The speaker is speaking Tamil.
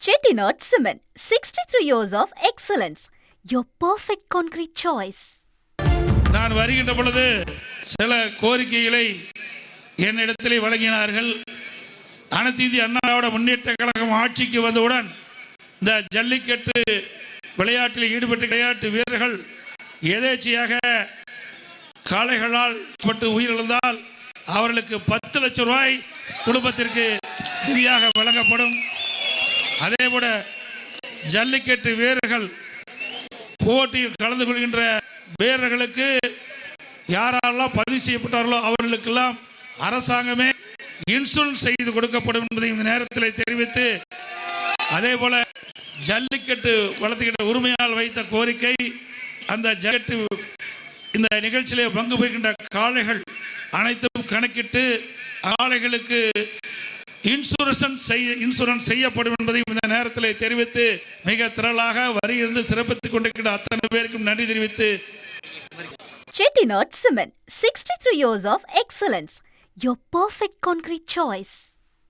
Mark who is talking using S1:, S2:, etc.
S1: Chettinad Cement, 63 years of excellence. Your perfect concrete choice.
S2: நான் வருகின்ற பொழுது சில கோரிக்கைகளை என்னிடத்திலே வழங்கினார்கள். அனைத்து இந்திய அண்ணா திராவிட முன்னேற்ற கழகம் ஆட்சிக்கு வந்தவுடன் இந்த ஜல்லிக்கட்டு விளையாட்டில் ஈடுபட்ட விளையாட்டு வீரர்கள் எதேச்சையாக காளைகளால் பட்டு உயிரிழந்தால் அவர்களுக்கு 10 லட்சம் ரூபாய் குடும்பத்திற்கு நிதியாக வழங்கப்படும். அதேபோல ஜல்லிக்கட்டு வீரர்கள் போட்டியில் கலந்து கொள்கின்ற வீரர்களுக்கு யாரெல்லாம் பதிவு செய்யப்பட்டார்களோ அவர்களுக்கெல்லாம் அரசாங்கமே இன்சூரன்ஸ் செய்து கொடுக்கப்படும் என்பதை இந்த நேரத்தில் தெரிவித்து, அதே போல ஜல்லிக்கட்டு வளர்த்துக்கின்ற உரிமையால் வைத்த கோரிக்கை, அந்த ஜல்லிக்கட்டு இந்த நிகழ்ச்சியிலே பங்கு பெறுகின்ற காளைகள் அனைத்தும் கணக்கிட்டு காளைகளுக்கு இன்சூரன்ஸ் செய்யப்படும் என்பதை இந்த நேரத்தில் தெரிவித்து, மிக திரளாக வரியிருந்து சிறப்பித்துக் கொண்டிருக்கின்ற அத்தனை பேருக்கும் நன்றி தெரிவித்து,
S1: Chettinad Cement, 63 years of excellence. Your perfect concrete choice.